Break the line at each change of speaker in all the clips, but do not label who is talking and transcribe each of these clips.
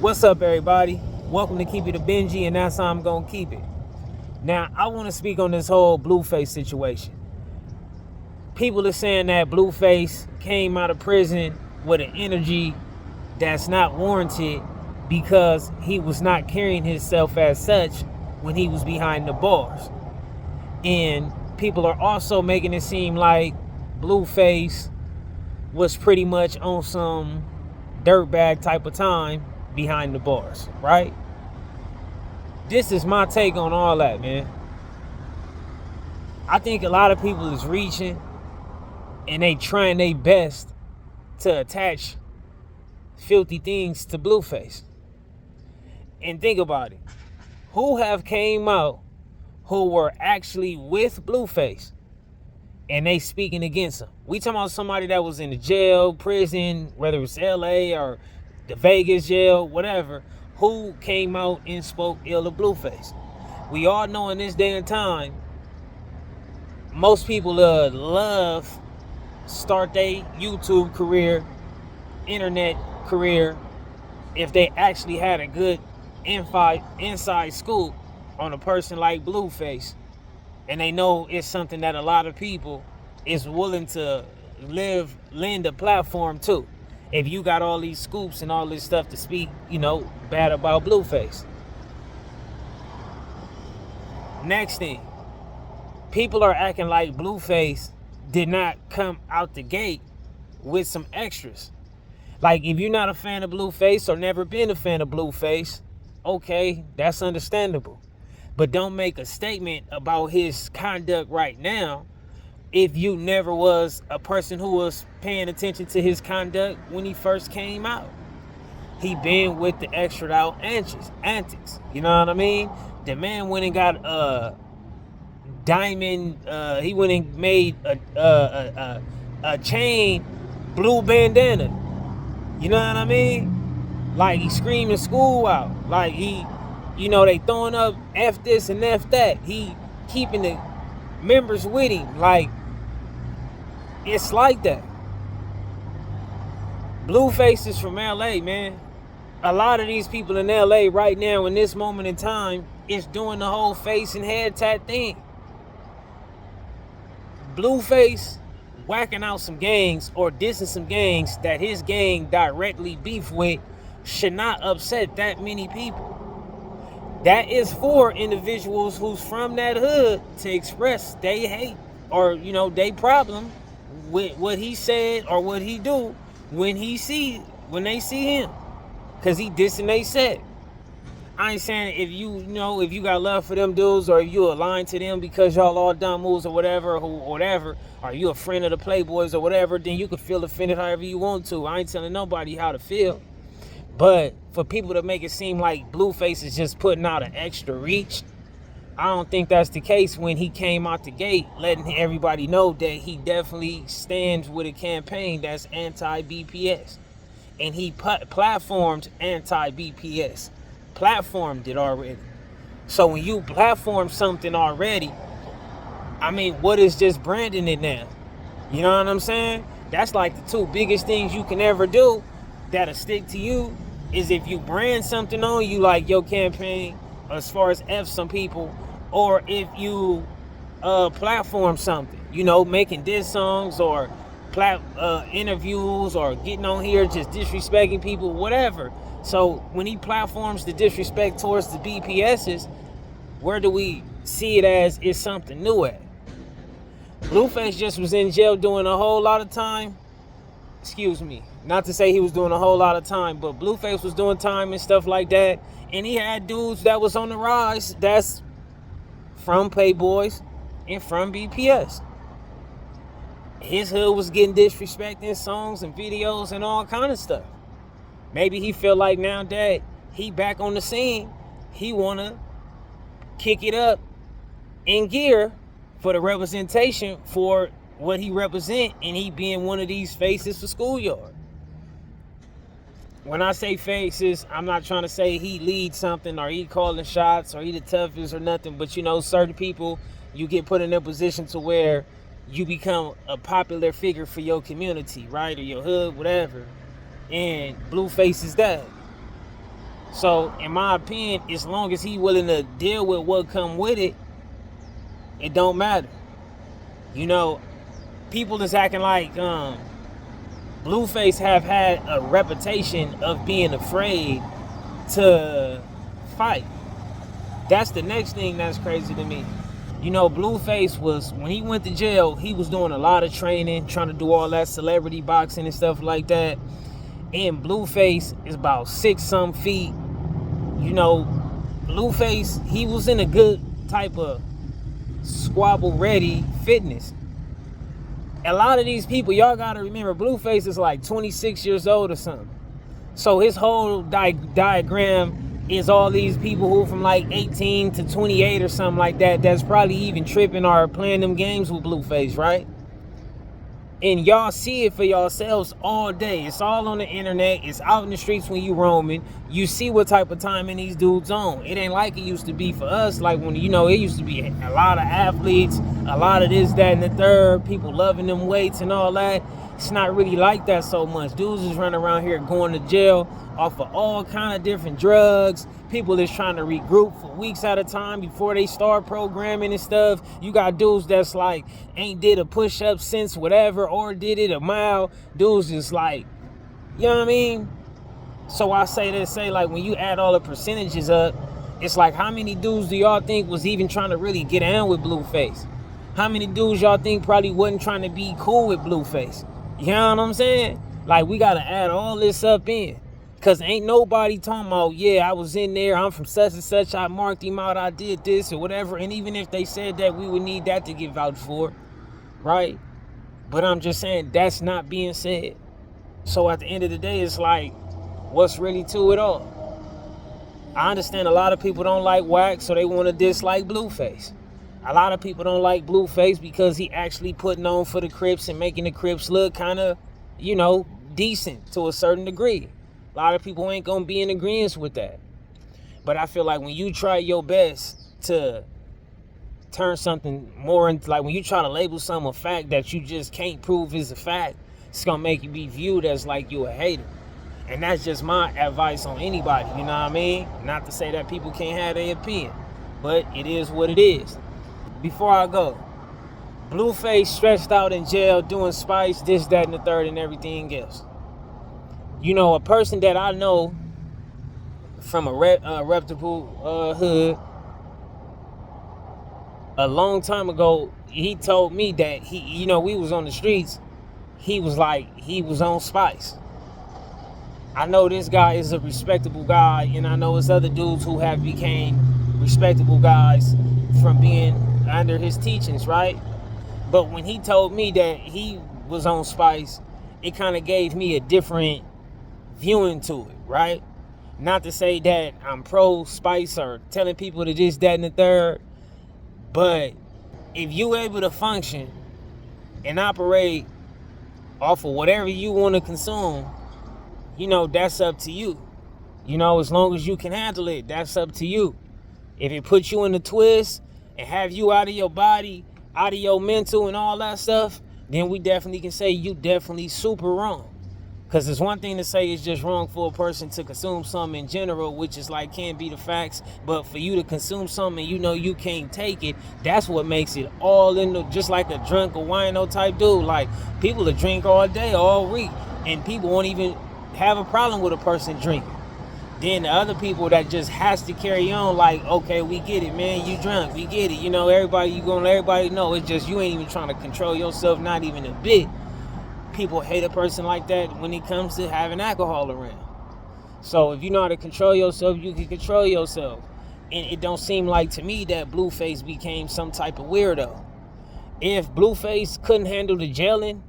What's up, everybody? Welcome to Keep It a Benji, and that's how I'm gonna keep it. Now, I want to speak on this whole Blueface situation. People are saying that Blueface came out of prison with an energy that's not warranted because he was not carrying himself as such when he was behind the bars. And people are also making it seem like Blueface was pretty much on some dirtbag type of time behind the bars, right? This is my take on all that, man. I think a lot of people is reaching and they trying their best to attach filthy things to Blueface. And think about it. Who have came out who were actually with Blueface and they speaking against him? We talking about somebody that was in the jail, prison, whether it was LA or the Vegas jail, whatever, who came out and spoke ill of Blueface. We all know in this day and time, most people love start their YouTube career, internet career, if they actually had a good inside scoop on a person like Blueface, and they know it's something that a lot of people is willing to lend a platform to. If you got all these scoops and all this stuff to speak, bad about Blueface. Next thing, people are acting like Blueface did not come out the gate with some extras. Like, if you're not a fan of Blueface or never been a fan of Blueface, okay, that's understandable. But don't make a statement about his conduct right now if you never was a person who was paying attention to his conduct when he first came out. He been with the extra out antics. You know what I mean? The man went and got a diamond. He went and made a chain blue bandana. You know what I mean? Like, he screaming school out. Like, he, they throwing up F this and F that. He keeping the members with him. Like, it's like that. Blueface is from LA, man. A lot of these people in LA right now in this moment in time is doing the whole face and head tat thing. Blueface whacking out some gangs or dissing some gangs that his gang directly beef with should not upset that many people. That is for individuals who's from that hood to express they hate or they problem with what he said or what he do when they see him, cause he dissing they set. I ain't saying if you got love for them dudes or if you aligned to them because y'all all dumb moves or whatever, or you a friend of the Playboys or whatever, then you can feel offended however you want to. I ain't telling nobody how to feel. But for people to make it seem like Blueface is just putting out an extra reach, I don't think that's the case when he came out the gate letting everybody know that he definitely stands with a campaign that's anti-BPS. And he platformed anti-BPS. Platformed it already. So when you platform something already, I mean, what is just branding it now? You know what I'm saying? That's like the two biggest things you can ever do that'll stick to you is if you brand something on you like your campaign, as far as F some people, or if you platform something, making diss songs or interviews or getting on here just disrespecting people, whatever. So when he platforms the disrespect towards the BPSs, where do we see it as is something new at? Blueface just was in jail doing a whole lot of time. Excuse me. Not to say he was doing a whole lot of time, but Blueface was doing time and stuff like that. And he had dudes that was on the rise that's from Playboys and from BPS. His hood was getting disrespected in songs and videos and all kind of stuff. Maybe he feel like now that he back on the scene, he want to kick it up in gear for the representation for what he represent, and he being one of these faces for Schoolyard. When I say faces, I'm not trying to say he leads something or he calling shots or he the toughest or nothing, but certain people, you get put in a position to where you become a popular figure for your community, right? Or your hood, whatever. And Blueface is that. So in my opinion, as long as he willing to deal with what come with it, it don't matter. You know, people is acting like Blueface have had a reputation of being afraid to fight. That's the next thing that's crazy to me. You know, Blueface was, when he went to jail, he was doing a lot of training, trying to do all that celebrity boxing and stuff like that. And Blueface is about 6 some feet. You know, Blueface, he was in a good type of squabble ready fitness. A lot of these people, y'all gotta remember, Blueface is like 26 years old or something. So his whole diagram is all these people who from like 18 to 28 or something like that, that's probably even tripping or playing them games with Blueface, right? And y'all see it for yourselves all day. It's all on the internet. It's out in the streets when you roaming. You see what type of timing these dudes on. It ain't like it used to be for us. Like when, you know, it used to be a lot of athletes, a lot of this, that, and the third, people loving them weights and all that. It's not really like that so much. Dudes is running around here going to jail off of all kind of different drugs. People is trying to regroup for weeks at a time before they start programming and stuff. You got dudes that's like ain't did a push-up since whatever, or did it a mile. Dudes just like, you know what I mean? So I say like when you add all the percentages up, it's like how many dudes do y'all think was even trying to really get down with Blueface? How many dudes y'all think probably wasn't trying to be cool with Blueface? You know what I'm saying? Like we gotta add all this up in. Cause ain't nobody talking about, yeah, I was in there, I'm from such and such, I marked him out, I did this or whatever. And even if they said that, we would need that to get vouched for, right? But I'm just saying that's not being said. So at the end of the day, it's like, what's really to it all? I understand a lot of people don't like Wax, so they want to dislike Blueface. A lot of people don't like Blueface because he actually putting on for the Crips and making the Crips look kind of, you know, decent to a certain degree. A lot of people ain't gonna be in agreement with that. But I feel like when you try your best to turn something more into, like when you try to label something a fact that you just can't prove is a fact, it's gonna make you be viewed as like you a hater. And that's just my advice on anybody, you know what I mean? Not to say that people can't have their opinion, but it is what it is. Before I go, Blueface stretched out in jail doing spice, this, that, and the third, and everything else. You know, a person that I know from a reputable hood, a long time ago, he told me that he, you know, we was on the streets. He was like, he was on spice. I know this guy is a respectable guy, and I know it's other dudes who have became respectable guys from being under his teachings, right? But when he told me that he was on spice, it kind of gave me a different viewing to it, right? Not to say that I'm pro spice or telling people to this, that, and the third, but if you able to function and operate off of whatever you want to consume, you know, that's up to you. You know, as long as you can handle it, that's up to you. If it puts you in the twist and have you out of your body, out of your mental and all that stuff, then we definitely can say you definitely super wrong. Because it's one thing to say it's just wrong for a person to consume something in general, which is like can't be the facts. But for you to consume something and you know you can't take it, that's what makes it all in the, just like a drunk or wino type dude. Like people that drink all day, all week, and people won't even have a problem with a person drinking. Then the other people that just has to carry on like, okay, we get it, man, you drunk, we get it. You know, everybody, you gonna let everybody know. It's just you ain't even trying to control yourself, not even a bit. People hate a person like that when it comes to having alcohol around. So if you know how to control yourself, you can control yourself. And it don't seem like to me that Blueface became some type of weirdo. If Blueface couldn't handle the jailing,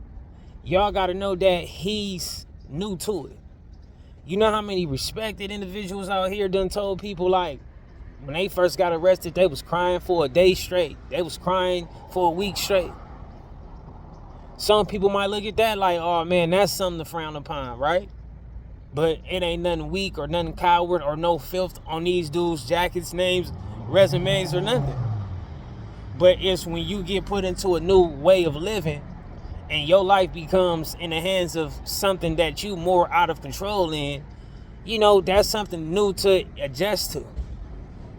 y'all got to know that he's new to it. You know how many respected individuals out here done told people like when they first got arrested, they was crying for a day straight. They was crying for a week straight. Some people might look at that like, oh man, that's something to frown upon, right? But it ain't nothing weak or nothing coward or no filth on these dudes' jackets, names, resumes, or nothing. But it's when you get put into a new way of living and your life becomes in the hands of something that you more out of control in, you know, that's something new to adjust to.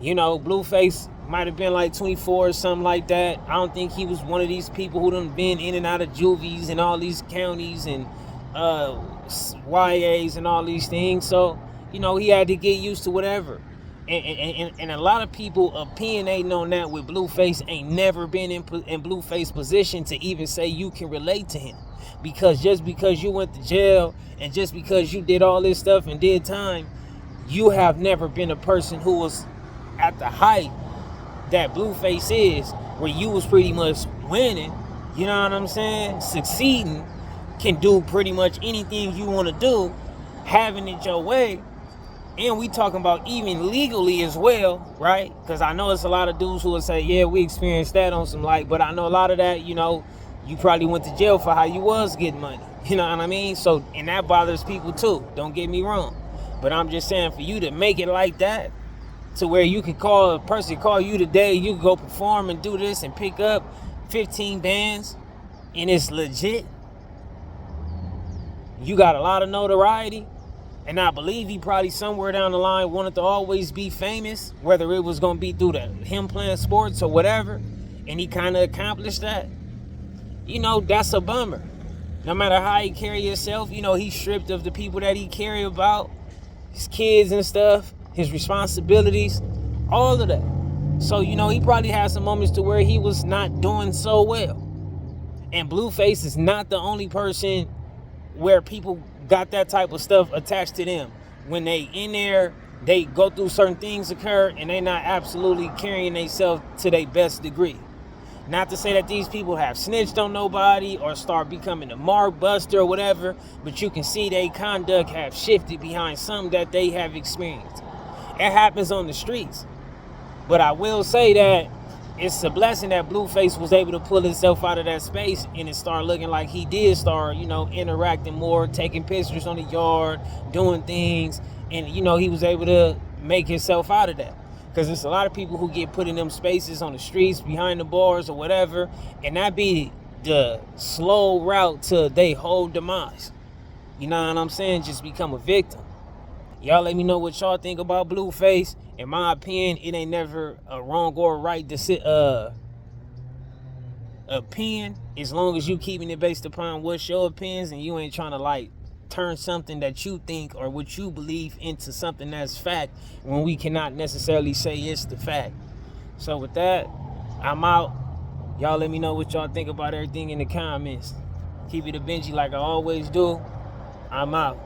You know, Blueface might have been like 24 or something like that. I don't think he was one of these people who done been in and out of juvies and all these counties and YAs and all these things. So, you know, he had to get used to whatever. And a lot of people opinionating on that with Blueface ain't never been in Blueface position to even say you can relate to him. Because just because you went to jail and just because you did all this stuff and did time, you have never been a person who was at the height that Blueface is, where you was pretty much winning, you know what I'm saying, succeeding, can do pretty much anything you want to do, having it your way. And we talking about even legally as well, right? Because I know it's a lot of dudes who will say, yeah, we experienced that on some light, but I know a lot of that, you know, you probably went to jail for how you was getting money, you know what I mean? So, and that bothers people too, don't get me wrong. But I'm just saying, for you to make it like that, to where you can call a person, call you today, you can go perform and do this and pick up 15 bands, and it's legit. You got a lot of notoriety, and I believe he probably somewhere down the line wanted to always be famous, whether it was going to be through him playing sports or whatever, and he kind of accomplished that. You know, that's a bummer. No matter how he carry himself, you know, he's stripped of the people that he carry about, his kids and stuff, his responsibilities, all of that. So, you know, he probably had some moments to where he was not doing so well. And Blueface is not the only person where people got that type of stuff attached to them. When they in there, they go through certain things occur, and they not absolutely carrying themselves to their best degree. Not to say that these people have snitched on nobody or start becoming a mark buster or whatever, but you can see their conduct have shifted behind something that they have experienced. It happens on the streets. But I will say that it's a blessing that Blueface was able to pull himself out of that space and it started looking like he did start, you know, interacting more, taking pictures on the yard, doing things. And, you know, he was able to make himself out of that. Because there's a lot of people who get put in them spaces on the streets, behind the bars or whatever, and that be the slow route to their whole demise. You know what I'm saying? Just become a victim. Y'all let me know what y'all think about Blueface. In my opinion, it ain't never a wrong or a right opinion, as long as you keeping it based upon what's your opinions and you ain't trying to like turn something that you think or what you believe into something that's fact when we cannot necessarily say it's the fact. So with that, I'm out. Y'all let me know what y'all think about everything in the comments. Keep it a Benji like I always do. I'm out.